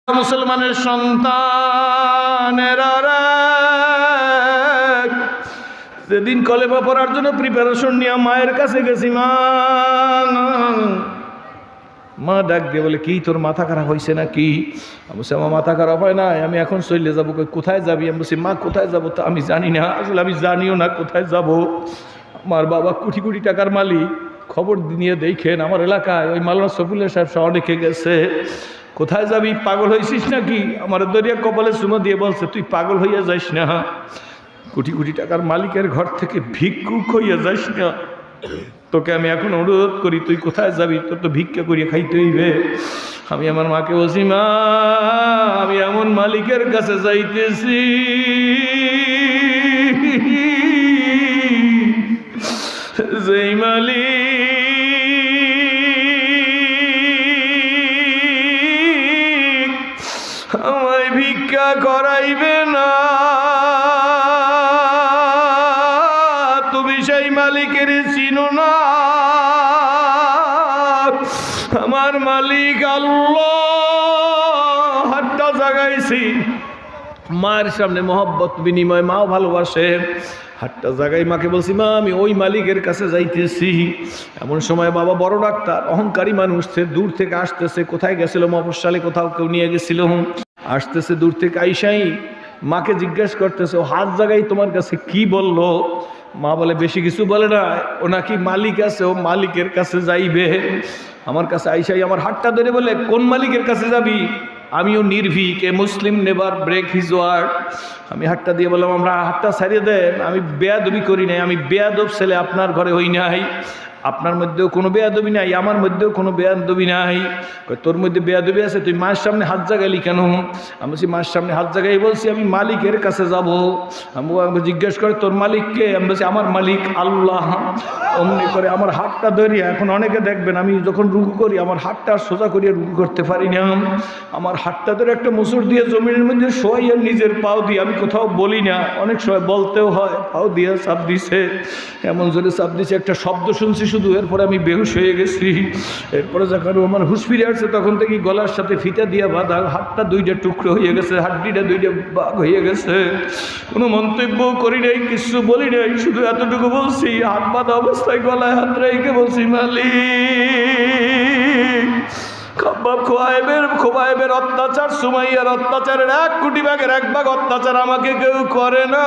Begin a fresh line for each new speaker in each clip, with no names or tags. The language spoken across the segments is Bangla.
মুসলমানের সন্তানেরা যেদিন কলেমা পড়ার জন্য প্রিপারেশন নিয়ে মায়ের কাছে গেছি, মা ডাক দিয়ে বলে, কি তোর মাথা খারাপ হয়েছে না কি? আমি বলছি, আমার মাথা খারাপ হয় না, আমি এখন চলে যাবো। কোথায় যাবি? আমি বলছি, মা কোথায় যাবো তা আমি জানি না, আসলে আমি জানিও না কোথায় যাব। আমার বাবা কোটি কোটি টাকার মালিক, খবর নিয়ে দেখেন আমার এলাকায় ওই মাওলানা শফিউল্লাহ সাহেব সহ অনেকে গেছে। কোথায় যাবি? পাগল হয়েছিস নাকি? আমার দরিয়া কপালে চুমো দিয়ে বলছে, তুই পাগল হইয়া যাইস না, কোটি কোটি টাকার মালিকের ঘর থেকে ভিক্ষুক হইয়া যাইস না। তোকে আমি এখন অনুরোধ করি, তুই কোথায় যাবি? তোর তো ভিক্ষা করিয়া খাইতে হইবে। আমি আমার মাকে বলছি, মা আমি এমন মালিকের কাছে যাইতেছি যেই মালিক আমায় ভিক্ষা করাইবে না। তুমি সেই মালিকের চিনো না? আমার মালিক আল্লাহ। হাতটা জাগাইছি মায়ের সামনে, মহব্বত বিনিময়, মাও ভালোবাসে। হাতটা জাগাই মাকে বলছি, মা আমি ওই মালিকের কাছে যাইতেছি। এমন সময় বাবা বড় ডাক্তার, অহংকারী মানুষ, সে দূর থেকে আসতেছে। কোথায় গেছিল? মফস্বলে কোথাও কেউ নিয়ে গেছিল। আসতেছে দূর থেকে, আইসাই মাকে জিজ্ঞেস করতেছে, ও হাত জাগাই তোমার কাছে কি বললো? মা বলে, বেশি কিছু বলে না, ও নাকি মালিক আছে, ও মালিকের কাছে যাইবে। আমার কাছে আইসাই আমার হাতটা ধরে বলে, কোন মালিকের কাছে যাবি? আমিও নির্ভীক, এ মুসলিম নেভার ব্রেক হিজ ওয়ার্ড। আমি হাতটা দিয়ে বললাম, আমরা হাতটা ছাড়িয়ে দেন, আমি বেয়াদবি করি নাই, আমি বেয়াদব ছেলে আপনার ঘরে হই নাই। আপনার মধ্যেও কোনো বেয়াদবি নাই, আমার মধ্যেও কোনো বেয়াদবি নাই। তোর মধ্যে বেয়াদবি আছে, তুই মায়ের সামনে হাত জাগাইলি কেন? আমি বলছি, মায়ের সামনে হাত জাগাই বলছি আমি মালিকের কাছে যাব। আমি জিজ্ঞেস করে, তোর মালিককে? আমি বলছি, আমার মালিক আল্লাহ। অমনি করে আমার হাতটা ধরিয়া, এখন অনেকে দেখবেন আমি যখন রুকু করি আমার হাতটা সোজা করিয়া রুকু করতে পারি না। আমার হাতটা ধরে একটা মুসুর দিয়ে জমিনের মধ্যে শোয়াইয়া নিজের পাও দিয়ে, আমি কোথাও বলি না, অনেক সময় বলতেও হয়, পাও দিয়ে চাপ দিছে, এমন জোরে চাপ দিছে, একটা শব্দ শুনছি শুধু, এরপরে আমি বেহুশ হয়ে গেছি। এরপরে যখন আমার হুঁশ ফিরে আসছে তখন থেকে গলার সাথে ফিতা দিয়া বাঁধা, হাতটা দুইটা টুকরো হয়ে গেছে, হাড্ডিটা দুইটা ভাগ হয়ে গেছে। কোনো মন্তব্য করি নাই, কিছু বলি নাই, শুধু এতটুকু বলছি, হাত বাঁধা অবস্থায় গলায় হাত রেখে বলছি, মালিক খোবাইবের অত্যাচার, সুমাইয়ার অত্যাচারের 1 কোটি ভাগের 1 ভাগ অত্যাচার আমাকে কেউ করে না।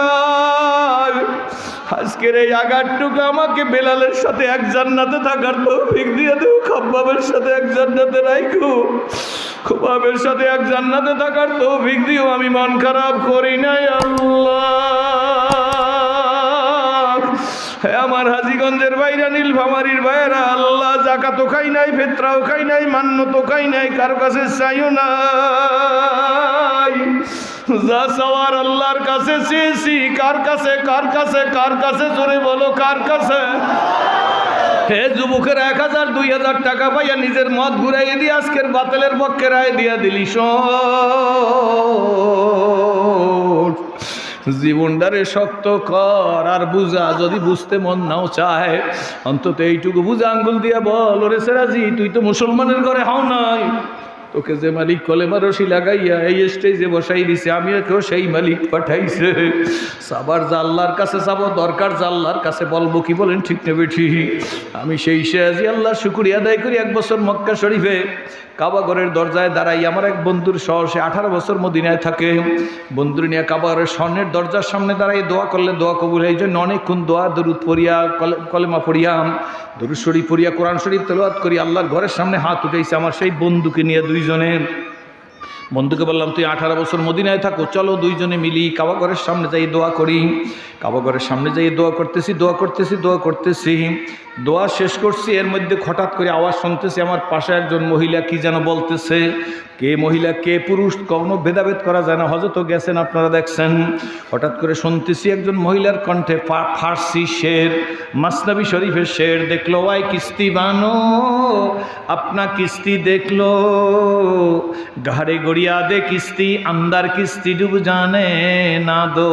আজকের এই আঘাতটুকু আমাকে বেলালের সাথে এক জান্নাতে থাকার তৌফিক দিয়ে দেও। খব্বাবের সাথে এক জান্নাতে রাখো, খোবাবের সাথে এক জান্নাতে থাকার তৌফিক দিও। আমি মন খারাপ করি নাই আল্লাহ। আমার হাজীগঞ্জের বাইরা, নীলফামারীর বাইরা, আল্লাহ জাকাতও খাই নাই, ফিতরাও খাই নাই, মান্যতও খাই নাই, কারো কাছে চাইও নাই। যা চাওয়ার আল্লাহর কাছে চেয়েছি। কার কাছে? কার কাছে? কার কাছে? জোরে বলো, কার কাছে? হে যুবকের 1000 2000 টাকা পাইয়া নিজের মত ঘুরাইয়ে দিয়ে আজকের বাতিলের পক্ষে রায় দিয়া দিলি। জীবনটারে শক্ত কর আর বুঝা, যদি বুঝতে মন নাও চায় অন্তত এইটুকু বুঝা, আঙ্গুল দিয়ে বল, ওরে সেরাজি তুই তো মুসলমানের ঘরে হও নাই, তোকে যে মালিক কলেমা রশি লাগাইয়া এই স্টেজে বসাই দিছে, আমিও কেউ সেই মালিক পাঠাইছে। সাবার জাল্লার কাছে যাব, দরকার জাল্লার কাছে বলবো কি বলেন? ঠিক নেবে ঠিক। আমি সেই শেয়াজি আল্লাহর শুকরিয়া আদায় করি। 1 বছর মক্কা শরীফে কাবাঘরের দরজায় দাঁড়াই, আমার এক বন্ধুর সহ, সে 18 বছর মদিনায় থাকে। বন্ধুর নিয়ে কাবাঘরের স্বর্ণের দরজার সামনে দাঁড়াই দোয়া করলে দোয়া কবুল হয়। এই জন্য অনেকক্ষণ দোয়া দরুদ পড়িয়া, কলেমা পড়িয়া, দরুদ শরীফ পড়িয়া, কোরআন শরীফ তেলাওয়াত করি, আল্লাহর ঘরের সামনে হাত উঠেছে আমার সেই বন্ধুকে নিয়ে। দুইজনে বন্ধুকে বললাম, তুই 18 বছর মদিনায় থাকো, চলো দুইজনে মিলি কাবাঘরের সামনে যাই দোয়া করি। কাবাঘরের সামনে যাই দোয়া করতেছি, দোয়া শেষ করছি। এর মধ্যে হঠাৎ করে আওয়াজ শুনতেছি, আমার পাশে একজন মহিলা কি যেন বলতেছে। কে মহিলা কে পুরুষ কোনো ভেদাভেদ করা যায় না, হযরতও গেছেন, আপনারা দেখছেন। হঠাৎ করে শুনতেছি একজন মহিলার কণ্ঠে ফার্সি শের, মাসনাবি শরীফের শের। দেখলো ওয়াই কিস্তি বানো আপনা কিস্তি, দেখলো ঘাড়ে গড়ি দরিয়া দে কিস্তি আন্দার কিস্তি ডুব জানে না দো।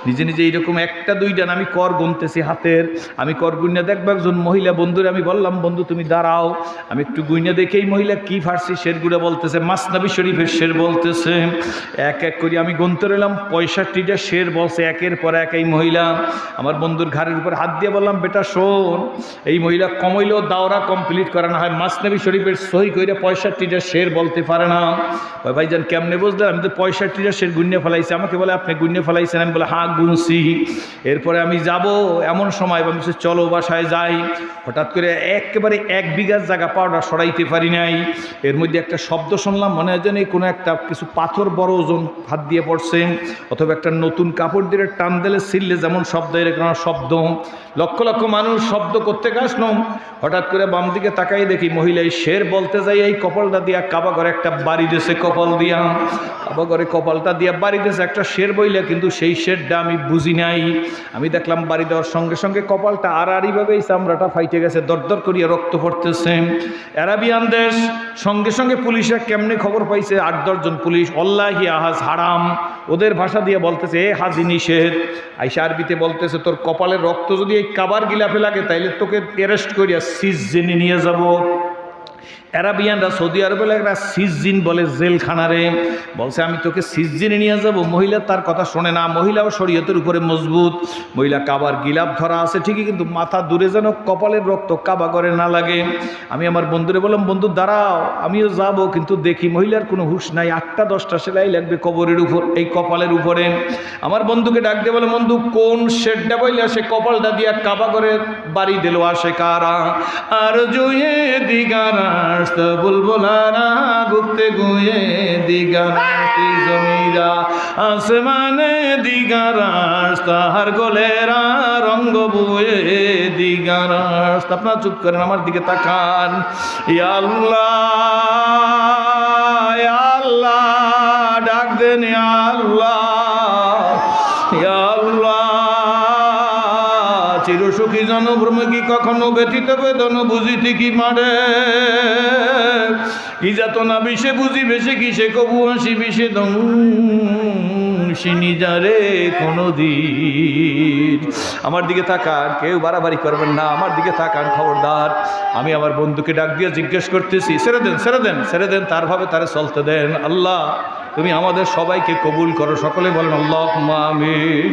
নিজে নিজে এইরকম একটা দুইটা আমি কর গুনতেছি হাতের, আমি কর গুইনা দেখবো একজন মহিলা বন্ধুরে আমি বললাম, বন্ধু তুমি দাঁড়াও, আমি একটু গুইনা দেখে এই মহিলা কি ফার্সি শেরগুলো বলতেছে, মাসনাবি শরীফের শের বলতেছে। এক এক করে আমি গুনতে রইলাম, 65টা শের বলছে একের পর এক এই মহিলা। আমার বন্ধুর ঘাড়ের উপর হাত দিয়ে বললাম, বেটা শোন, এই মহিলা কমাইলেও দাওরা কমপ্লিট করে না হয়, মাসনাবি শরীফের সহি কইরা 65টা শের বলতে পারে না। ভাইজান কেমনে বুঝলেন? আমি তো 65টা শের গুণে ফেলাইছি। আমাকে বলে আপনি গুণে ফেলাইছেন? আমি বলে হ্যাঁ গুনছি। এরপরে আমি যাব, এমন সময় আমি বলছি চলো বাসায় যাই। হঠাৎ করে একেবারে 1 বিঘা জায়গা পাউডার সরাইতে পারি নাই। এর মধ্যে একটা শব্দ শুনলাম, মনে হয় যেন কোনো একটা কিছু পাথর বড় ওজন হাত দিয়ে পড়ছে, অথবা একটা নতুন কাপড় দিয়ে টান দিলে ছিললে যেমন শব্দ, এরকম শব্দ। লক্ষ লক্ষ মানুষ শব্দ করতে আসলো। হঠাৎ করে বাম দিকে তাকাই দেখি মহিলা এই শের বলতে যাই এই কপালটা দিয়া কাবা ঘরে একটা বাড়ি দিয়েছে, কপাল দিয়া কাবা ঘরে কপালটা দিয়া বাড়ি দিয়েছে একটা শের বইলে, কিন্তু সেই শেরটা আমি বুঝি নাই। আমি দেখলাম বাড়ি দেওয়ার সঙ্গে সঙ্গে কপালটা আড়াআড়িভাবে এই চামড়াটা ফাইটে গেছে, দরদর করিয়া রক্ত পড়তেছে। অ্যারাবিয়ান দেশ, সঙ্গে সঙ্গে পুলিশরা কেমনে খবর পাইছে, 8-10 জন পুলিশ, অল্লাহি আহাজ হারাম, ওদের ভাষা দিয়ে বলতেছে এ হাজি নিষেধ। আইসা আরবিতে বলতেছে তোর কপালের রক্ত যদি এই কাবার গিলাফে লাগে তাইলে তোকে অ্যারেস্ট করিয়া সিজনে নিয়ে যাব। অ্যারাবিয়ানরা সৌদি আরবে একটা সিজিন বলে জেলখানারে, বলছে আমি তোকে সিজিনে নিয়ে যাব। মহিলা তার কথা শোনে না, মহিলাও শরীয়তের উপরে মজবুত, মহিলা কাবার গিলাফ ধরা আছে ঠিকই, কিন্তু মাথা দূরে যেন কপালের রক্ত কাবা করে না লাগে। আমি আমার বন্ধুরে বললাম, বন্ধু দাঁড়াও, আমিও যাব, কিন্তু দেখি মহিলার কোনো হুঁশ নাই, 8টা-10টা সেলাই লাগবে কবরের উপর, এই কপালের উপরে। আমার বন্ধুকে ডাক দিয়ে বলে, বন্ধু কোন শেডটা বইলা সে কপালটা দিয়া কাবা করে বাড়ি দিল, আসে কারা? আর জুয়ে দিগারা বুলবুলারা গুপ্তে গুয়ে দিগারা কি জমিরা আসমানে দিগারাস তাহার গোলেরা রঙ্গ বুয়ে দিগারাস। আপনারা চুপ করেন, আমার দিকে তাকান। ইয়া আল্লাহ ইয়া আল্লাহ ডাক দেন, ইয়া আল্লাহ ইয়া আল্লাহ। চিরসুখী জনভ্রমে কি কখনো ব্যথিত বেদন বুঝিতে কি মারে, কি যাত না বিষে বুঝিবে সে কি সে কবু হাসি বিষে দংশিনী যারে কোনো দিন। আমার দিকে তাকান, কেউ বাড়াবাড়ি করবেন না, আমার দিকে তাকান খবরদার। আমি আমার বন্ধুকে ডাক দিয়ে জিজ্ঞেস করতেছি, ছেড়ে দেন ছেড়ে দেন ছেড়ে দেন, তার ভাবে তারে চলতে দেন। আল্লাহ তুমি আমাদের সবাইকে কবুল করো, সকলে বলেন আল্লাহুম্মা আমিন।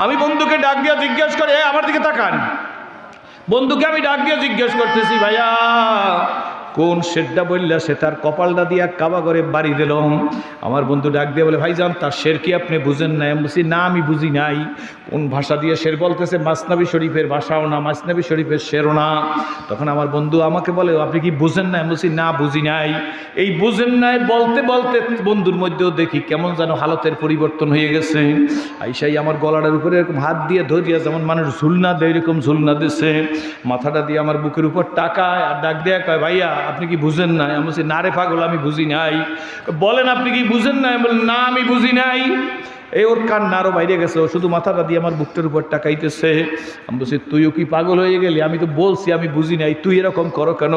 আমি বন্ধুকে ডাক দিয়ে জিজ্ঞেস করে, আমার দিকে তাকান, বন্ধুকে আমি ডাক দিয়ে জিজ্ঞেস করতেছি, ভাইয়া কোন শেরটা বললা সে তার কপালটা দিয়া কাবা করে বাড়ি দিল। আমার বন্ধু ডাক দিয়ে বলে, ভাইজান তার শের কি আপনি বুঝেন নাই? আমি বলছি না আমি বুঝি নাই। কোন ভাষা দিয়ে শের বলতেছে? মাসনাবি শরীফের ভাষাও না, মাসনাবি শরীফের শেরও না। তখন আমার বন্ধু আমাকে বলে, আপনি কি বুঝেন নাই? আমি বলছি না বুঝি নাই। এই বুঝেন নাই বলতে বলতে বন্ধুর মধ্যেও দেখি কেমন যেন হালতের পরিবর্তন হয়ে গেছে। আইসাই আমার গলাটার উপরে এরকম হাত দিয়ে ধরিয়া, যেমন মানুষ ঝুলনা দেয় এরকম ঝুলনা দিছে, মাথাটা দিয়ে আমার বুকের উপর টাকায় আর ডাক দেয়া কয়, ভাইয়া আপনি কি বুঝেন নাই? আমি বলছি না রে পাগল আমি বুঝি নাই। বলেন আপনি কি বুঝেন নাই? বলেন না আমি বুঝি নাই। এই ওর কান্না আরো বাইরে গেছে, ও শুধু মাথাটা দিয়ে আমার বুকটার উপর টাকাইতেছে। আমি বলছি তুইও কি পাগল হয়ে গেলি? আমি তো বলছি আমি বুঝি নাই, তুই এরকম করো কেন?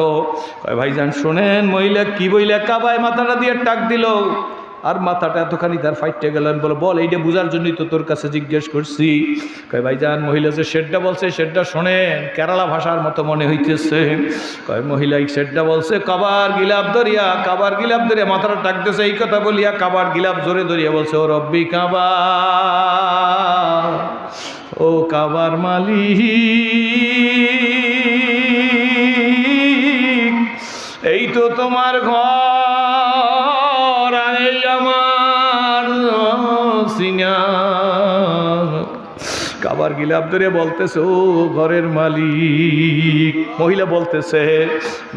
কয় ভাইজান শোনেন, মহিলা কি বইলা কাবায় মাথাটা দিয়ে টাক দিল, আর মাথাটা এতখানি তার ফাইটে গেলেন। বলে বল এইটা বুঝার জন্যই তো তোর কাছে জিজ্ঞেস করছি। কয় ভাইজান মহিলা যে শেরটা বলছে শেরটা শোনেন, কেরালা ভাষার মতো মনে হইতেছে। কয় মহিলা এই শেরটা বলছে কাবার গিলাপ ধরিয়া, কাবার গিলাপ ধরিয়া মাথাটা টাকতেছে, এই কথা বলিয়া কাবার গিলাপ জোরে ধরিয়া বলছে, ও রব্বি কাবা, ও কাবার মালিক, এই তো তোমার ঘর, এই আমার সিনা। কাবার গিলাপ ধরে বলতেছে, ও ঘরের মালিক। মহিলা বলতেছে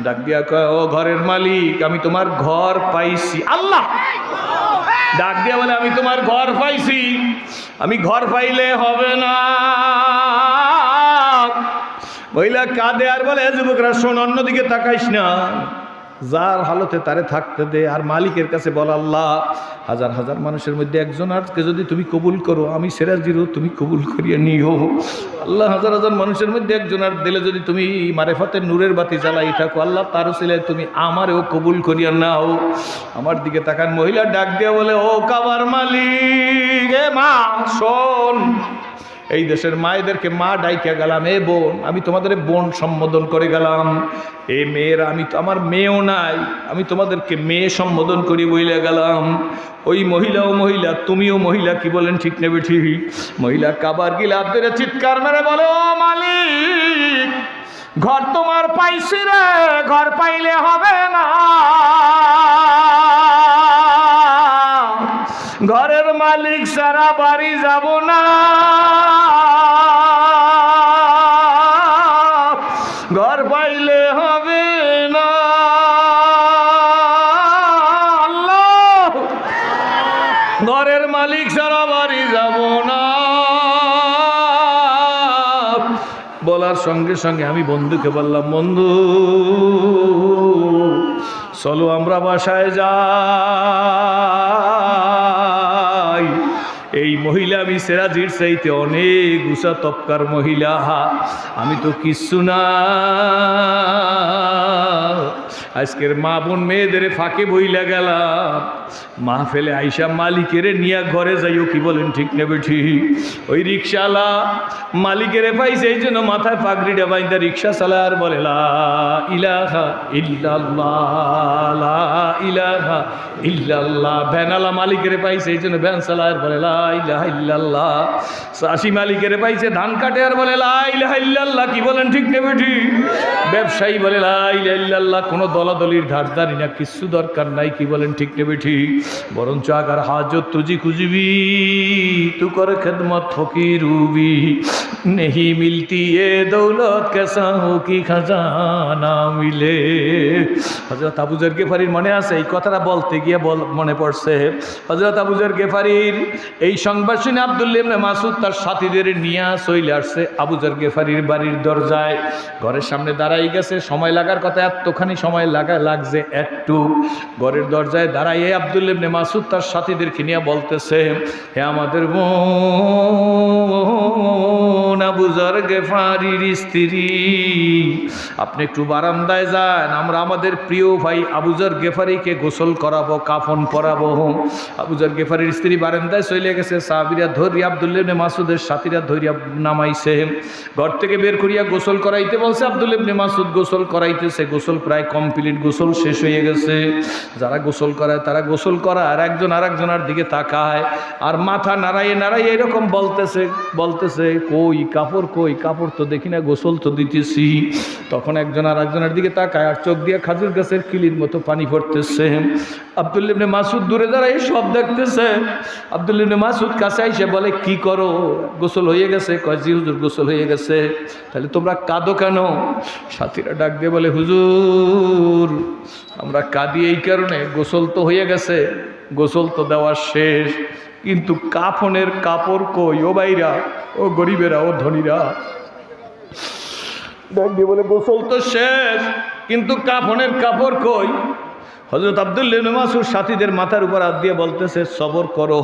ডাক দিয়া কয়, ও ঘরের মালিক আমি তোমার ঘর পাইছি। আল্লাহ ডাক দিয়া বলে, আমি তোমার ঘর পাইছি। আমি ঘর পাইলে হবে না। মহিলা কাঁদে আর বলে, যুবকরা শোন, অন্যদিকে তাকাইস না। যার হালতে তারে থাকতে দে, আর মালিকের কাছে বল আল্লাহ হাজার হাজার মানুষের মধ্যে একজন আজকে যদি তুমি কবুল করো, আমি সিরাজিরও তুমি কবুল করিয়ে নিও। আল্লাহ হাজার হাজার মানুষের মধ্যে একজন আর দিলে যদি তুমি মারেফতের নূরের বাতি জ্বালাই থাকো, আল্লাহ তার সিলায় তুমি আমারেও কবুল করিয়া নাও। আমার দিকে তাকান মহিলা ডাক দিয়া বলে, ও কাবার মালিক, এ মা শোন, এই দেশের মায়েদেরকে মা ডাইকা গেলাম, এ বোন, আমি তোমাদের বোন সম্বোধন করে গেলাম। এ মেয়েরা, আমি তো আমার মেয়েও নাই, আমি তোমাদেরকে মেয়ে সম্বোধন করি বইলে গেলাম। ওই মহিলাও মহিলা, তুমিও মহিলা, কি বলেন ঠিক নেবে ঠিক? মহিলা কাবার গিলাপ ধরে চিৎকার মেরে বলে, ও মালিক, ঘর তোমার পাইছি রে, ঘর পাইলে হবে না, ঘরের মালিক সারা বাড়ি যাব না, ঘর পাইলে হবে না। আল্লাহ, ঘরের মালিক সারা বাড়ি যাব না। বলার সঙ্গে সঙ্গে আমি বন্ধুকে বললাম, বন্ধু চলো আমরা বাসায় যাই। এই মহিলা আমি সিরাজির চাইতে অনেক উঁচা তপকার মহিলা, আমি তো কিচ্ছু না। আজকের মা বোন মেয়েদের ফাঁকে বইলা গেলাম, মাহফিলে আইসা মালিকের নিয়া ঘরে যাইও, কি বলেন ঠিক নেবে ঠিক? ওই রিক্সাওয়ালা মালিকের পাইছে, এই জন্য মাথায় পাগড়িটা বাইন্দা রিক্সা চালায় আর বলে, লা ইলাহা ইল্লাল্লাহ, লা ইলাহা ইল্লাল্লাহ। ভ্যানালা মালিকের পাইছে, এই জন্য ভ্যান চালায় আর বলে, লা ইলাহা ইল্লাল্লাহ। চাষি মালিকের পাইছে, ধান কাটে আর বলে, লা ইলাহা ইল্লাল্লাহ, কি বলেন ঠিক নেবে ঠিক? ব্যবসায়ী বলে, লা ইলাহা ইল্লাল্লাহ। কোনো দলাদলির ধারদারি না, কিচ্ছু দরকার নাই, কি বলেন ঠিক নেবে ঠিক? বরঞ্চ আগার হাজত তুজি খুঁজবি, তু কর খেদমত ফকিরুবি, নেহি মিলতি এ দৌলত কেসা হো কি খাজানা মিলে। হযরত আবু যর গেফারির মনে আছে? এই কথাটা বলতে গিয়ে মনে পড়ছে, হযরত আবু যর গেফারির এই সংবাদ শুনে আব্দুল্লাহ ইবনে মাসউদ তার সাথীদের নিয়ে চলে আসছে আবু যর গেফারির বাড়ির দরজায়। ঘরের সামনে দাঁড়াই গেছে, সময় লাগার কথা, এতখানি সময় লাগছে একটু। ঘরের দরজায় দাঁড়াইয়ে আব্দুল্লাহ ইবনে মাসউদ তার সাথীদেরকে নিয়ে বলতেছে, হে আমাদের বোন আবু যর গেফারির স্ত্রী, আপনি একটু বারান্দায় যান, আমরা আমাদের প্রিয় ভাই আবু যর গেফারিকে গোসল করাবো, কাফন পরাবো। আবু যর গেফারির স্ত্রী বারান্দায় চলে গেছে, সাহাবীরা ধরিয়া আব্দুল্লাহ ইবনে মাসউদের সাথীরা ধরিয়া নামাইছে, ঘর থেকে বের করিয়া গোসল করাইতে বলছে। আব্দুল্লাহ ইবনে মাসউদ গোসল করাইতেছে, গোসল প্রায় কমপ্লিট, গোসল শেষ হয়ে গেছে। যারা গোসল করায় তারা গোসল করা, আর একজন আরেকজনের দিকে তাকায় আর মাথা নাড়াইয়ে নাড়াইয়ে এরকম বলতেছে কই কাপড়, কই কাপড় তো দেখি না, গোসল তো দিতেছি। তখন একজন আর একজনের দিকে তাকায় আর চোখ দিয়ে খাজুর গাছের কিলির মতো পানি পড়তেছে। আব্দুল্লাহ ইবনে মাসউদ দূরে দাঁড়ায় সব দেখতেছে। আব্দুল্লাহ ইবনে মাসউদ কাছে আইসে বলে, কি করো? গোসল হয়ে গেছে? কয়, জি হুজুর গোসল হয়ে গেছে। তাহলে তোমরা কাঁদো কেন? সাথীরা ডাক দিয়ে বলে, হুজুর আমরা কাঁদি এই কারণে, গোসল তো হয়ে গেছে, গোসল তো দেওয়া শেষ, কিন্তু কাফনের কাপড় কই? ও ভাইরা, ও গরিবেরা, ও ধনীরা, ডাক দিয়ে বলে, গোসল তো শেষ কিন্তু কাফনের কাপড় কই? হযরত আব্দুল্লাহ ইবনে মাসউদ সাথীদের মাথার উপর হাত দিয়ে বলতেছে, সবর করো,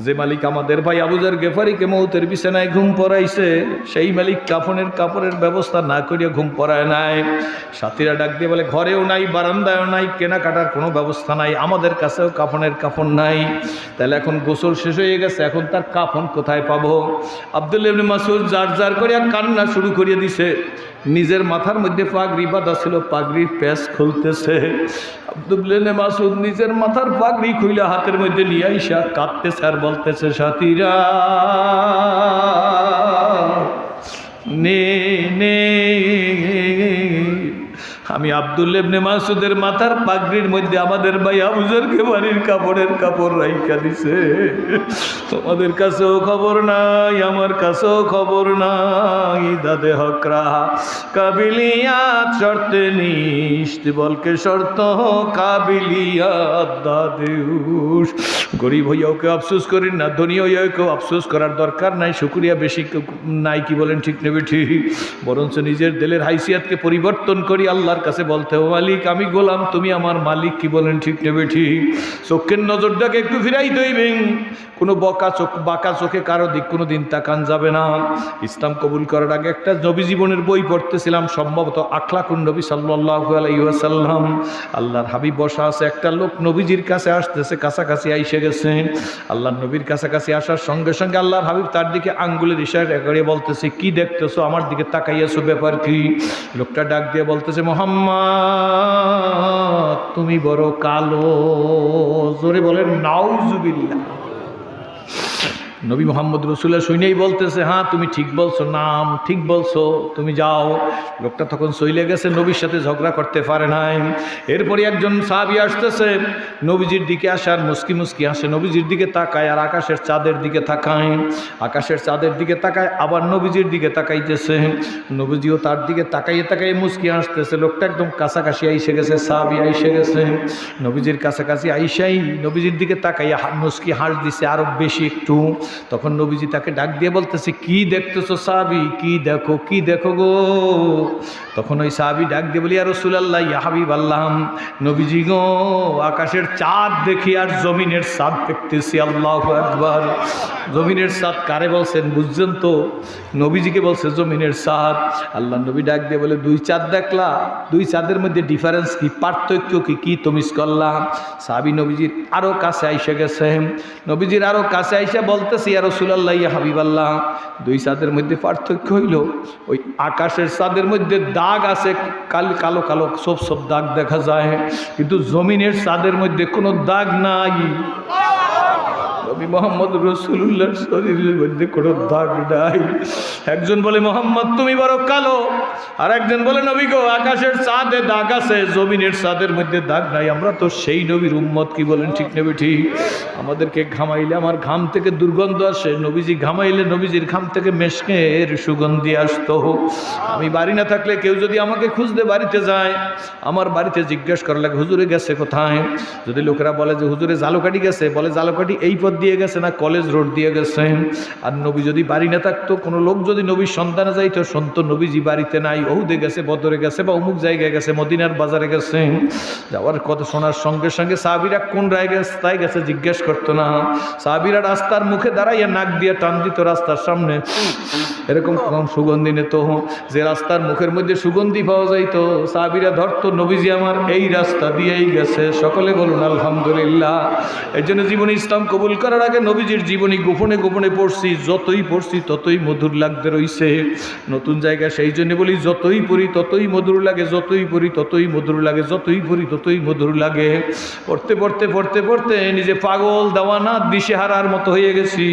যে মালিক আমাদের ভাই আবু যর গেফারিকে মৌতের বিছানায় ঘুম পড়াইছে, সেই মালিক কাফনের কাপড়ের ব্যবস্থা না করিয়া ঘুম পড়ায় নাই। সাথীরা ডাক দিয়ে বলে, ঘরেও নাই, বারান্দায়ও নাই, কেনাকাটার কোনো ব্যবস্থা নাই, আমাদের কাছেও কাফনের কাফন নাই। তাহলে এখন গোসল শেষ হয়ে গেছে, এখন তার কাফন কোথায় পাবো? আব্দুল্লাহ ইবনে মাসউদ জার জার করিয়া কান্না শুরু করিয়া দিছে। নিজের মাথার মধ্যে পাগড়ি বাঁধা ছিল, পাগড়ির প্যাচ খুলতেছে। আব্দুল্লাহ ইবনে মাসউদ নিজের মাথার পাগড়ি খুইলা হাতের মধ্যে নিয়ে আইসা কাঁদতেছে আর বলতেছে, সাথীরা নে নে, আমি আব্দুল্লাহ ইবনে মাসউদের মাথার পাগড়ির মধ্যে আমাদের ভাই আবু যর গেফারির কাপড়ের কাপড় রাইখা দিছে। তোমাদের কাছেও খবর নাই, আমার কাছেও খবর নাই। দাদে হকরা কাবিলিয়াত শর্তে নিশ্ত বলকে শর্ত কাবিলিয়াত দাদেউস। গরিব হইয়াও কেউ আফসোস করেন না, ধনী হইয়াও কেউ আফসোস করার দরকার নাই, শুকরিয়া বেশি নাই, কি বলেন ঠিক নেবে ঠিক? বরঞ্চ নিজের দিলের হাইসিয়াতকে পরিবর্তন করি, আল্লাহর আল্লাহর কাছে বলতে, ও মালিক আমি গোলাম, তুমি আমার মালিক। কি বলেন ঠিক নেবে ঠিক? চোখের নজরটাকে একটু ফিরাই দইবেন। কোনো বাঁকা চোখে কারো দিক কোনো দিন তাকান যাবে না। ইসলাম কবুল করার আগে একটা নবী জীবনের বই পড়তেছিলাম, সম্ভবত আখলাকুন নবী সাল্লাল্লাহু আলাইহি ওয়াসাল্লাম। আল্লাহর হাবিব বসা আছে, একটা লোক নবীজির কাছে আসতেছে, কাছাকাছি আইসে গেছে। আল্লাহর নবীর কাছাকাছি আসার সঙ্গে সঙ্গে আল্লাহর হাবিব তার দিকে আঙ্গুলের ইশারা করে বলতেছে, কি দেখতেছো, আমার দিকে তাকাইয়াছো, ব্যাপার কি? লোকটা ডাক দিয়ে বলতেছে, মুহাম্মদ তুমি বড় কালো। জোরে বলেন নাউজুবিল্লাহ। নবী মোহাম্মদ রসুল্লাহ শুনেই বলতেছে, হ্যাঁ তুমি ঠিক বলছো, নাম ঠিক বলছো, তুমি যাও। লোকটা তখন চলে গেছে, নবীর সাথে ঝগড়া করতে পারে নাই। এরপরে একজন সাহাবী আসতেছে, নবীজির দিকে আসার মুস্কি মুস্কি আসে, নবীজির দিকে তাকায় আর আকাশের চাঁদের দিকে তাকায়, আকাশের চাঁদের দিকে তাকায়, আবার নবীজির দিকে তাকাইতেছে। নবীজিও তার দিকে তাকাইয়ে তাকাইয়ে মুস্কি আসতেছে। লোকটা একদম কাছাকাছি আইসে গেছে, সাহাবী আইসে গেছে, নবীজির কাছাকাছি আইসাই নবীজির দিকে তাকাইয়া মুস্কি হাস দিছে আরো বেশি একটু। তখন নবীজি তাকে ডাক দিয়ে বলতেছে, কি দেখতেছো সাহাবী, কি দেখো, কি দেখো গো? তখন ওই সাহাবী ডাক দিয়ে বলি, ইয়া রাসূলুল্লাহ, ইয়া হাবিবাল্লাহ, নবীজি গো আকাশের চাঁদ দেখি আর জমিনের চাঁদ দেখতেছি। আল্লাহু আকবার। জমিনের চাঁদ কারে বলছেন বুঝছেন তো? নবীজিকে বলছে জমিনের চাঁদ। আল্লাহ নবী ডাক দিয়ে বলে, দুই চাঁদ দেখলা, দুই চাঁদের মধ্যে ডিফারেন্স কি, পার্থক্য কি, কি তুমি করলাম? সাহাবী নবীজির আরো কাছে আইসে গেছে, নবীজির আরো কাছে আইসা বলতেছি, ইয়া রাসূলুল্লাহ, ইয়া হাবিবাল্লাহ, দুই চাঁদের মধ্যে পার্থক্য হইল ওই আকাশের চাঁদের মধ্যে দাগ আছে, কালো কালো কালো সব দাগ দেখা যায়, কিন্তু জমিনের চাঁদের মধ্যে কোনো দাগ নাই। নবী মোহাম্মদ রাসূলুল্লাহর শরীরের মধ্যে কোনো দাগ নাই। একজন বলে, মোহাম্মদ তুমি বড় কালো, আর একজন বলে, নবী গো আকাশের চাঁদে দাগ আছে, জমিনের চাঁদের মধ্যে দাগ নাই। আমরা তো সেই নবীর উম্মত। কি বলেন ঠিক নেবে ঠিক? আমাদেরকে ঘামাইলে আমার ঘাম থেকে দুর্গন্ধ আসে, নবীজি ঘামাইলে নবীজির ঘাম থেকে মেশকের সুগন্ধি আসতো। আমি বাড়ি না থাকলে কেউ যদি আমাকে খুঁজতে বাড়িতে যায়, আমার বাড়িতে জিজ্ঞেস করা লাগে হুজুরে গেছে কোথায়। যদি লোকেরা বলে যে হুজুরে জালুকাঠি গেছে, বলে জালুকাঠি এই পথ দিয়ে গেছে না কলেজ রোড দিয়ে গেছে। আর নবী যদি বাড়ি না থাকতো, কোনো লোক যদি নবীর সন্ধানে যাইতো, শুনতো নবীজি বাড়িতে নাই, ওহুদে গেছে, বদরে গেছে, বা অমুক জায়গায় গেছে, মদিনার বাজারে গেছে। যাওয়ার কথা শোনার সঙ্গে সঙ্গে সাহাবীরা কোন রাস্তায় গেছে জিজ্ঞেস করতো না। সাহাবীরা রাস্তার মুখে দাঁড়াইয়া নাক দিয়ে টান দিত রাস্তার সামনে, এরকম সুগন্ধি নিত। যে রাস্তার মুখের মধ্যে সুগন্ধি পাওয়া যাইতো, সাহাবীরা ধরতো, নবীজি আমার এই রাস্তা দিয়েই গেছে। সকলে বলুন আলহামদুলিল্লাহ। এই জন্য জীবনে ইসলাম কবুল করার আগে নবীজির জীবনী গোপনে গোপনে পড়ছি, যতই পড়ছি ততই মধুর লাগতে রইছে। নতুন জায়গা সেই জন্য বলি, যতই পড়ি ততই মধুর লাগে, যতই পড়ি ততই মধুর লাগে, যতই পড়ি ততই মধুর লাগে। পড়তে পড়তে পড়তে পড়তে নিজে পাগল দেওয়ানা দিশেহারার মতো হয়ে গেছি।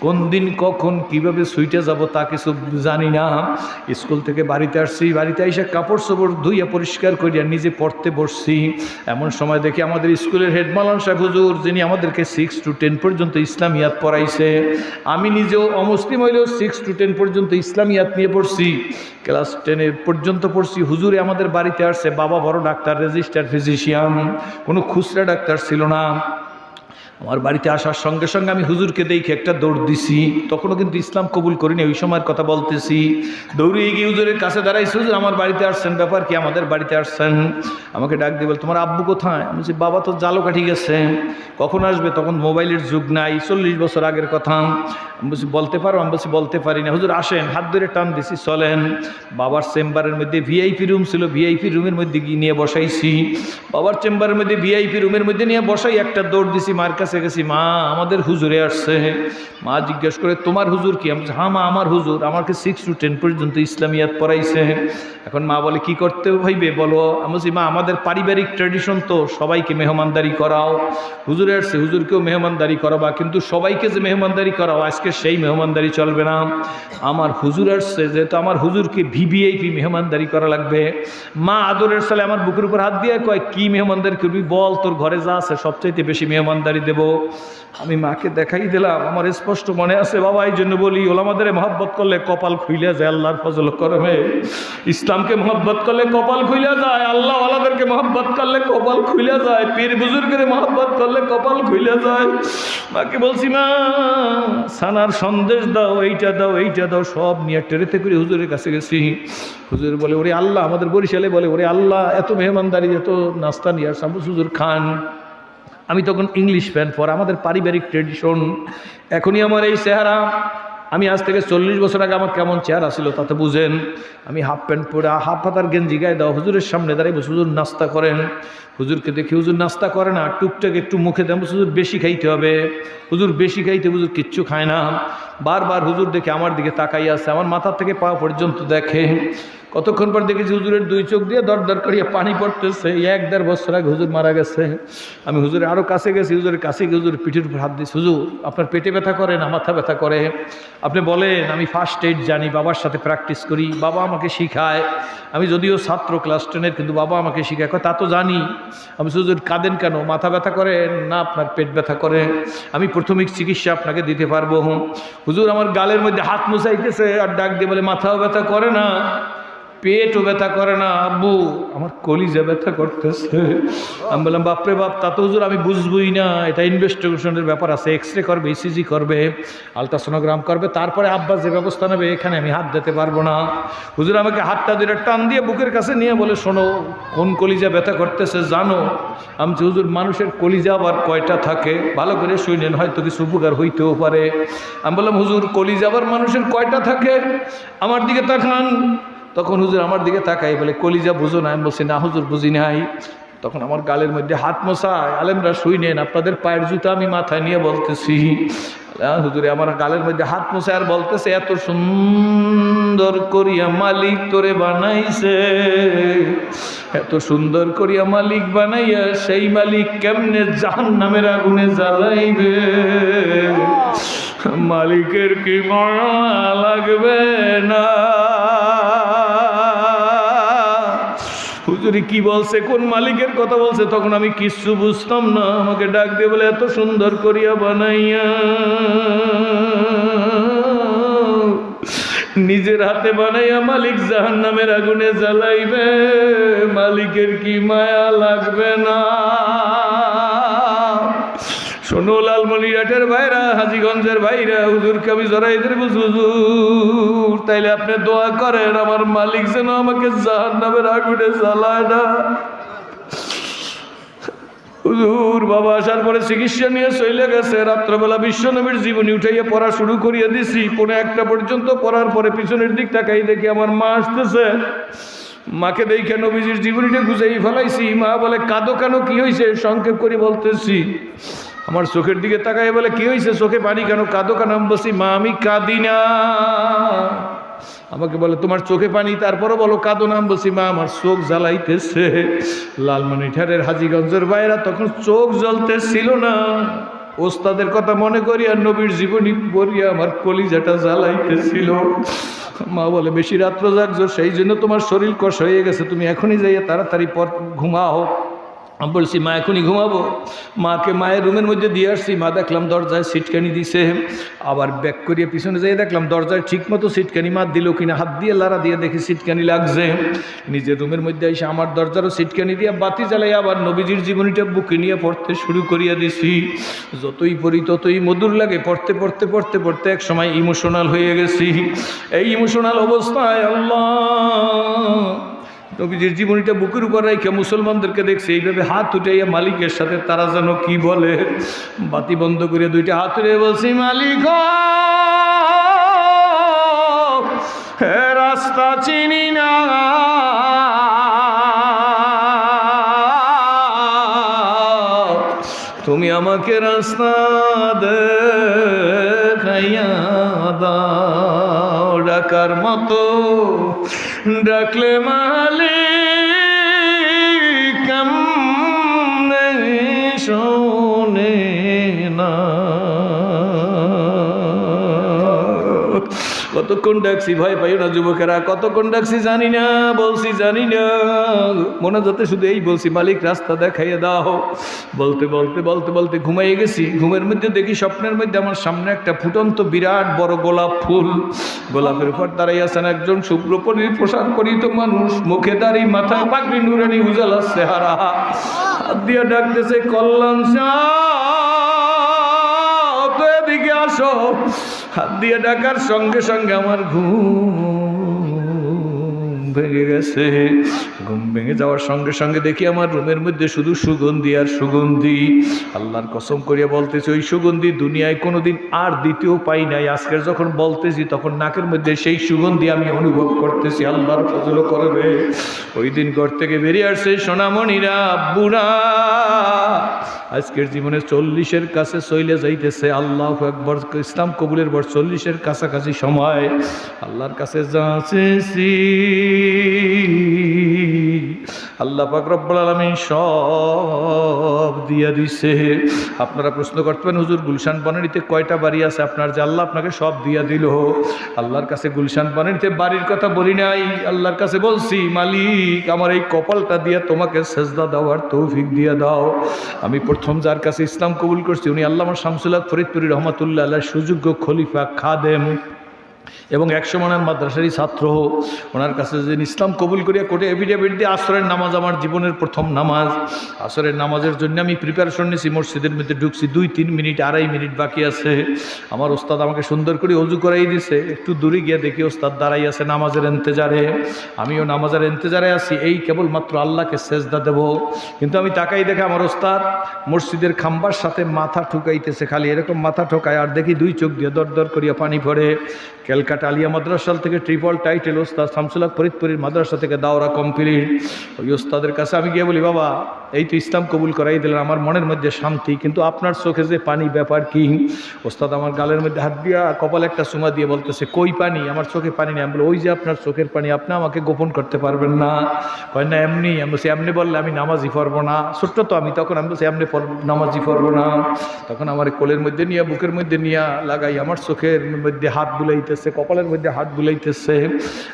কোন দিন কখন কিভাবে সুইটে যাব তা কিছু জানি না। স্কুল থেকে বাড়িতে আসছি, বাড়িতে এসে কাপড় চোপড় ধুইয়া পরিষ্কার করিয়া নিজে পড়তে বসছি। এমন সময় দেখি আমাদের স্কুলের হেড মাওলানা সাহেব হুজুর, যিনি আমাদেরকে 6 to 10 পর্যন্ত ইসলামিয়াত পড়াইছে, আমি নিজেও অমুসলিম হইলেও 6 to 10 পর্যন্ত ইসলামিয়াত নিয়ে পড়ছি, ক্লাস 10 পর্যন্ত পড়ছি। হুজুরে আমাদের বাড়িতে আসছে, বাবা বড় ডাক্তার, রেজিস্টার ফিজিশিয়ান, কোনো খুচরা ডাক্তার ছিল না। আমার বাড়িতে আসার সঙ্গে সঙ্গে আমি হুজুরকে দেখে একটা দৌড় দিছি। তখনও কিন্তু ইসলাম কবুল করিনি, ওই সময়ের কথা বলতেছি। দৌড়ে গিয়ে হুজুরের কাছে দাঁড়াইছি, হুজুর আমার বাড়িতে আসছেন, ব্যাপার কি? আমাদের বাড়িতে আসছেন। আমাকে ডাক দিয়ে বল, তোমার আব্বু কোথায়? আমি বলছি, বাবা তো জালুকাঠি গেছে। কখন আসবে? তখন মোবাইলের যুগ নাই, 40 বছর আগের কথা। আমি বলছি, বলতে পারো? আমি বলছি, বলতে পারি না। হুজুর আসেন, হাত ধরে টান দিছি, চলেন। বাবার চেম্বারের মধ্যে ভিআইপি রুম ছিল, ভিআইপি রুমের মধ্যে গিয়ে নিয়ে বসাইছি। বাবার চেম্বারের মধ্যে ভিআইপি রুমের মধ্যে নিয়ে বসাই একটা দৌড় দিছি, মার কাছে গেছি, মা আমাদের হুজুরে আসছে। মা জিজ্ঞেস করে, তোমার হুজুর কি? আমি বলছি, হ্যাঁ মা আমার হুজুর, আমাকে 6 to 10 পর্যন্ত ইসলামিয়াত পড়াইছে। এখন মা বলে, কি করতে হইবে বলো? আমি বলছি, মা আমাদের পারিবারিক ট্র্যাডিশন তো সবাইকে মেহমানদারি করাও। হুজুরে আসছে, হুজুরকেও মেহমানদারি করাবা, কিন্তু সবাইকে যে মেহমানদারি করাও আজকে সেই মেহমানদারি চলবে না। আমার হুজুর আসছে, যেহেতু আমার হুজুরকে ভিভিআইপি মেহমানদারি করা লাগবে। মা আদরের সালে আমার বুকের উপর হাত দিয়ে কয়, কি মেহমানদারি করবি বল, তোর ঘরে যা আছে সবচাইতে বেশি মেহমানদারি দেবো। আমি মাকে দেখাই দিলাম, আমার স্পষ্ট মনে আছে বাবা। এই জন্য বলি, ওলামাদের মহব্বত করলে কপাল খুইলে যায় আল্লাহর ফজল করমে। ইসলামকে মহব্বত করলে কপাল খুইলে যায়, আল্লাহ ওয়ালাদেরকে মহব্বত করলে কপাল খুইলে যায়, পীর বুজুর্গের মহব্বত করলে কপাল খুলে যায়। মাকে বলছি মা সানার সন্দেশ দাও, এইটা দাও, এইটা দাও, সব নিয়ে ট্রেতে করে হুজুরের কাছে গেছি। হুজুর বলে ওরে আল্লাহ, আমাদের বরিশালে বলে ওরে আল্লাহ, এত মেহমানদারি, এত নাস্তা নিয়ে আসছে, হুজুর খান। আমি তখন ইংলিশ প্যান্ট পরা, আমাদের পারিবারিক ট্রেডিশন। এখনই আমার এই চেহারা, আমি আজ থেকে 40 বছর আগে আমার কেমন চেহারা ছিল তাতে বুঝেন। আমি হাফ প্যান্ট পরে, হাফ হাতার গেঞ্জি গায়ে দাও, হুজুরের সামনে দাঁড়িয়ে বসে হুজুর নাস্তা করেন। হুজুরকে দেখি হুজুর নাস্তা করে না, টুকটাক একটু মুখে দেন, হুজুর বেশি খাইতে হবে, হুজুর বেশি খাইতে, হুজুর কিচ্ছু খায় না। বারবার হুজুর দেখে আমার দিকে তাকাই আছে, আমার মাথার থেকে পা পর্যন্ত দেখে। কতক্ষণ পর দেখেছি হুজুরের 2 চোখ দিয়ে দর দর করিয়া পানি পড়তেছে। 1-1.5 বছর আগে হুজুর মারা গেছে। আমি হুজুরের আরও কাছে গেছি, হুজুরের কাছে গিয়ে হুজুর পিঠের উপর হাত দিয়েছি, হুজুর আপনার পেটে ব্যথা করে না মাথা ব্যথা করে? আপনি বলেন। আমি ফার্স্ট এইড জানি, বাবার সাথে প্র্যাকটিস করি, বাবা আমাকে শিখায়। আমি যদিও ছাত্র ক্লাস 10-এর, কিন্তু বাবা আমাকে শিখায়, তা তো জানি। আমি হুজুর কাঁদেন কেন? মাথা ব্যথা করে না আপনার পেট ব্যথা করে? আমি প্রাথমিক চিকিৎসা আপনাকে দিতে পারবো। হুজুর আমার গালের মধ্যে হাত মুছাইতেছে আর ডাক দিয়ে বলে মাথাও ব্যথা করে না, পেটও ব্যথা করে না, আব্বু আমার কলিজা ব্যথা করতেছে। আমি বললাম বাপরে বাপ, তা তো হুজুর আমি বুঝবই না, এটা ইনভেস্টিগেশনের ব্যাপার আছে, এক্সরে করবে, ইসিজি করবে, আলট্রাসোনোগ্রাম করবে, তারপরে আব্বা যে ব্যবস্থা নেবে, এখানে আমি হাত দিতে পারবো না। হুজুর আমাকে হাতটা ধরে টান দিয়ে বুকের কাছে নিয়ে বলে শোনো, কোন কলিজা ব্যথা করতেছে জানো? আমি হুজুর মানুষের কলিজা আবার কয়টা থাকে ভালো করে শুনেন, হয়তো কিছু উপকার হইতেও পারে। আমি বললাম হুজুর কলিজা আবার মানুষের কয়টা থাকে? আমার দিকে তাকান। তখন হুজুর আমার দিকে তাকাই বলে কলিজা বুঝো না? আমি বলছি না হুজুর বুঝি নাই। তখন আমার গালের মধ্যে হাত মোছায়, আলেমরা শুইনেন, আপনাদের পায়ের জুতা আমি মাথায় নিয়ে বলতেছি। হুজুরে আমার গালের মধ্যে হাত মোছায় আর বলতেছে, এত সুন্দর করিয়া মালিক তোরে বানাইছে, এত সুন্দর করিয়া মালিক বানাইয়া সেই মালিক কেমনে জাহান্নামের আগুনে জ্বালাইবে? মালিকের কি মায়া লাগবে না? হুজুরি কি বলছে, কোন মালিকের কথা বলছে? তখন আমি কিচ্ছু বুঝতাম না। আমাকে ডাক দিয়ে বলে এত সুন্দর করিয়া বানাইয়া নিজের হাতে বানাইয়া মালিক জাহান্নামের আগুনে জ্বালাইবে, মালিকের কি মায়া লাগবে না? শোনো লালমনিরহাটের ভাইরা, হাজীগঞ্জের ভাইরা, হুজুরকে আমি জড়াই ধরে বলছি, হুজুর তাইলে আপনি দোয়া করেন আমার মালিক যেন আমাকে জাহান্নামের আগুনে জ্বালায় না। হুজুর বাবা আসার পরে চিকিৎসা নিয়ে চলে গেছে। রাত্রবেলা বিশ্বনবীর জীবনী উঠাইয়া পড়া শুরু করিয়ে দিছি, 1:45 পর্যন্ত পড়ার পরে পিছনের দিক তাকাই দেখি আমার মা আসতেছে। মাকে দেখে নবীজির জীবনীটা গুজাই ফেলাইছি। মা বলে কাঁদো কেন, কি হয়েছে? সংক্ষেপ করে বলতেছি। আমার চোখের দিকে তাকাই বলে কি হয়েছে, চোখে পানি কেন, কাঁদো কেন? আমি বলছি মা আমি কাঁদি না। আমাকে বলে তোমার চোখে পানি, তারপরে বলো কাঁদো না। আমি বলছি মা আমার চোখ জ্বালাইতেছে। লালমনিরহাটের হাজীগঞ্জের ভাইরা তখন চোখ জ্বলতেছিল না, ওস্তাদের কথা মনে করি আর নবীর জীবনী পড়িয়া আমার কলিজাটা জ্বালাইতেছিল। মা বলে বেশি রাত্র জাগছো, সেই জন্য তোমার শরীর কষ হয়ে গেছে, তুমি এখনই যাইয়া তাড়াতাড়ি পর ঘুমাও। আমি বলছি মা এখনই ঘুমাবো। মাকে মায়ের রুমের মধ্যে দিয়ে আসছি। মা দেখলাম দরজায় সিটকানি দিছে, আবার ব্যাক করিয়ে পিছনে যাই দেখলাম দরজায় ঠিক মতো সিটকানি মার দিল কিনা, হাত দিয়ে লাড়া দিয়ে দেখি সিটকানি লাগছে। নিজের রুমের মধ্যে এসে আমার দরজারও সিটকানি দিয়ে বাতি জ্বালাই আবার নবীজির জীবনীটা বুকে নিয়ে পড়তে শুরু করিয়া দিছি। যতই পড়ি ততই মধুর লাগে, পড়তে পড়তে পড়তে পড়তে এক সময় ইমোশনাল হয়ে গেছি। এই ইমোশনাল অবস্থায় আল্লাহ নবীজির জীবনীটা বুকের উপর রেখে মুসলমানদেরকে দেখছে এইভাবে হাত উঠাইয়া মালিকের সাথে তারা যেন কি বলে, বাতি বন্ধ করে 2টা হাত উঠে বলছি মালিক হে রাস্তা চিনি না, তুমি আমাকে রাস্তা দেখাইয়া দাও। ডাকার মতো ডাকলে মালিক কেমনে শোনে না। কতক্ষণ ডাকছি ভয় পাইও না যুবকেরা, কতক্ষণ ডাকছি জানি না, বলছি জানি না, মনে যাতে শুধু এই বলছি মালিক রাস্তা দেখাইয়ে দাও। বলতে বলতে বলতে বলতে ঘুমাইয়ে গেছি। ঘুমের মধ্যে দেখি স্বপ্নের মধ্যে আমার সামনে একটা ফুটন্ত বিরাট বড় গোলাপ ফুল, গোলাপের উপর দাঁড়াই আছেন একজন শুভ্র পোশাক পরিহিত মানুষ, মুখে দাড়ি, মাথায় পাগড়ি, নুরানি উজালা চেহারা, হাত দিয়ে ডাকতেছে কল্যাণ শাহ। ডাকো। হাত দিয়ে ডাকার সঙ্গে সঙ্গে আমার ঘুম ভেঙে গেছে। ঘুম ভেঙে যাওয়ার সঙ্গে সঙ্গে দেখি আমার রুমের মধ্যে শুধু সুগন্ধি আর সুগন্ধি। আল্লাহর কসম করিয়া বলতেছি, ওই সুগন্ধি দুনিয়ায় কোনোদিন আর দ্বিতীয় পাই নাই। আজকের যখন বলতেছি তখন নাকের মধ্যে সেই সুগন্ধি আমি অনুভব করতেছি। আল্লাহর ফজল করবে। ওই দিন ঘর থেকে বেরিয়ে আসছে সোনামণিরা, আব্বুরা আজকের জীবনে 40-এর কাছে চলে যাইতেছে। আল্লাহু আকবার। ইসলাম কবুলের বয়স 40-এর কাছাকাছি সময়। আল্লাহর কাছে যাচ্ছি, আল্লাহ পাক রব্বুল আলামিন সব দিয়া দিছে। আপনারা প্রশ্ন করতেন, হুজুর গুলশান বনানীতে কয়টা বাড়ি আছে আপনার, যে আল্লাহ আপনাকে সব দিয়া দিল? আল্লাহর কাছে গুলশান বনানীতে বাড়ির কথা বলি নাই, আল্লাহর কাছে বলছি, মালিক আমার এই কপালটা দিয়া তোমাকে সেজদা দেওয়ার তৌফিক দিয়া দাও। আমি প্রথম যার কাছে ইসলাম কবুল করছি উনি আল্লামা শামসুল হক ফরিদপুরি রহমাতুল্লাহ আলাইহ সুযোগ্য খলিফা খাদেম এবং 100 মানের মাদ্রাসারই ছাত্র। ওনার কাছে যে ইসলাম কবুল করিয়া কোর্টে এফিডেভিট দিয়ে আসরের নামাজ আমার জীবনের প্রথম নামাজ। আসরের নামাজের জন্য আমি প্রিপারেশন নিয়েছি। মসজিদের মধ্যে ঢুকছি, 2-3 মিনিট 2.5 মিনিট বাকি আছে। আমার ওস্তাদ আমাকে সুন্দর করে অজু করাই দিছে। একটু দূরে গিয়ে দেখি ওস্তাদ দাঁড়াই আছে নামাজের ইন্তজারে। আমিও নামাজের ইন্তজারে আছি, এই কেবলমাত্র আল্লাহকে সেজদা দেব। কিন্তু আমি তাকাই দেখে আমার ওস্তাদ মসজিদের খাম্বার সাথে মাথা ঠুকাইতেছে, খালি এরকম মাথা ঠোকায়। আর দেখি 2 চোখ দিয়ে দর দর করিয়া পানি পড়ে। ক্যালকাটা আলিয়া মাদ্রাসা থেকে ট্রিপল টাইটেল ওস্তাদ শামসুল হক ফরিদপুরির মাদ্রাসা থেকে দাওরা কমপ্লিট। ওই ওস্তাদের কাছে আমি গিয়ে বলি, বাবা এই তো ইসলাম কবুল করাই দিলেন, আমার মনের মধ্যে শান্তি, কিন্তু আপনার চোখে যে পানি, ব্যাপার কি? ওস্তাদ আমার গালের মধ্যে হাত দিয়া কপালে একটা চুমা দিয়ে বলতেছে, কই পানি? আমার চোখে পানি নেই। আমি বলি, ওই যে আপনার চোখের পানি, আপনি আমাকে গোপন করতে পারবেন না। কয় না এমনি। আমি বলছি এমনি বললে আমি নামাজই পড়বো না। ছোট্ট তো আমি তখন, আমি বলছি এমনি নামাজই পড়বো না। তখন আমার কোলের মধ্যে নিয়ে, বুকের মধ্যে নিয়ে লাগাই আমার চোখের মধ্যে হাত বুলাইতেছে, কপালের মধ্যে হাত বুলাইতেছে।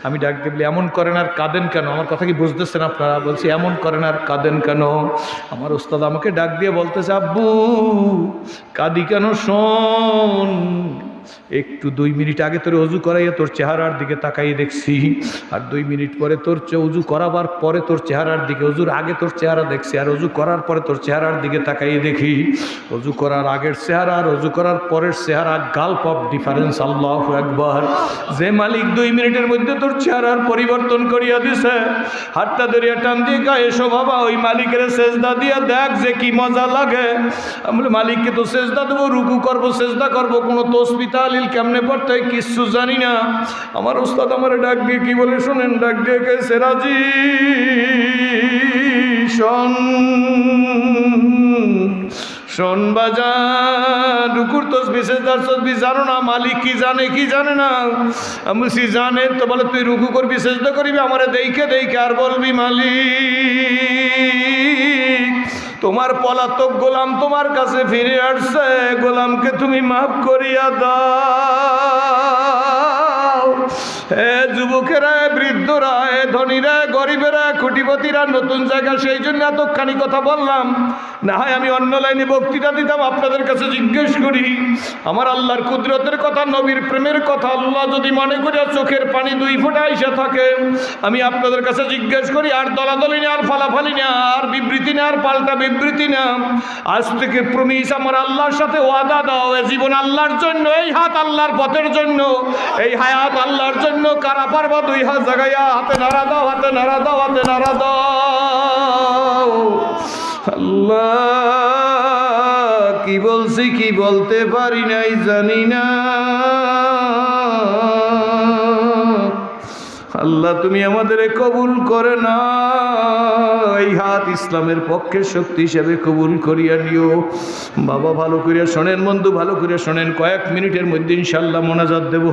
আমি ডাক দিয়ে বলি, এমন করেন আর কাঁদেন কেন? আমার কথা কি বুঝতেছেন আপনারা? বলছি এমন করেন আর কাঁদেন কেন? আমার ওস্তাদ আমাকে ডাক দিয়ে বলতেছে, আব্বু কাঁদি কেন শোন। একটু 2 মিনিট আগে তোর অজু করাইয়া তোর চেহারার দিকে তাকাইয়ে দেখছি, আর 2 মিনিট পরে তোর অজু করাবার পরে তোর চেহারার দিকে, অজুর আগে তোর চেহারা দেখছি, আর অজু করার পরে তোর চেহারার দিকে তাকাইয়ে দেখি অজু করার আগের চেহারা আর অজু করার পরের চেহারা, গাল্প অফ ডিফারেন্স। আল্লাহু আকবার। যে মালিক 2 মিনিটের মধ্যে তোর চেহারার পরিবর্তন করিয়া দিছে, হাতটা ধরিয়া টান দিয়ে গায়ে এসো বাবা, ওই মালিকের সেজদা দিয়া দেখ যে কি মজা লাগে। আমি বলি, মালিককে তো সেজদা দেবো, রুকু করবো, সেজদা করবো, কোনো তসবিহ তাহলিল কেমনে পড়তে হয় কিচ্ছু জানি না। আমার ওস্তাদ আমার ডাক দিয়ে কি বলে শোনেন, ডাক দিয়ে কেছে, রাজি শোন বাজার, রুকুর তসবিহ সেজদার তসবিহ জানো না? মালিক কি জানে কি জানে না? আমি বলছি জানে। তো বলে তুই রুকু করবি, সেজদা করবি, আমারে দেখে দেখে আর বলবি, মালিক তোমার পলাতক গোলাম তোমার কাছে ফিরে আসছে, গোলামকে তুমি মাফ করিয়া দাও। হে যুবকেরা, বৃদ্ধরা, ধনীরা, গরিবেরা, কোটিপতিরা, নতুন জায়গা, সেই জন্য এতখানি কথা বললাম। না হয় আমি অন্য লাইনে বক্তৃতা দিতাম। আপনাদের কাছে জিজ্ঞেস করি, আমার আল্লাহর কুদরতের কথা, নবীর প্রেমের কথা, আল্লাহ যদি মনে করিয়া চোখের পানি 2 ফোঁটা আইসা থাকে, আমি আপনাদের কাছে জিজ্ঞেস করি, আর দলাদলি না, আর ফালাফালি না, আর বিবৃতি না, আর পাল্টা বিবৃতি না, আজ থেকে প্রমিস আমার আল্লাহর সাথে ওয়াদা দাও, এ জীবন আল্লাহর জন্য, এই হাত আল্লাহর পথের জন্য, এই হায়াত আল্লাহর জন্য। কারা পারবা 2 হাত জাগাইয়া? হাতে নাড়া দাও, হাতে নাড়া দাও, হাতে নাড়া দাও। আল্লাহ কি বলছি কি বলতে পারি নাই জানি না। আল্লাহ তুমি আমাদের কবুল করে না, এই হাত ইসলামের পক্ষে শক্তি হিসেবে কবুল করিয়া নিও। বাবা ভালো করিয়া শোনেন, বন্ধু ভালো করিয়া শোনেন, কয়েক মিনিটের মধ্যে ইনশাআল্লাহ মোনাজাত দেব।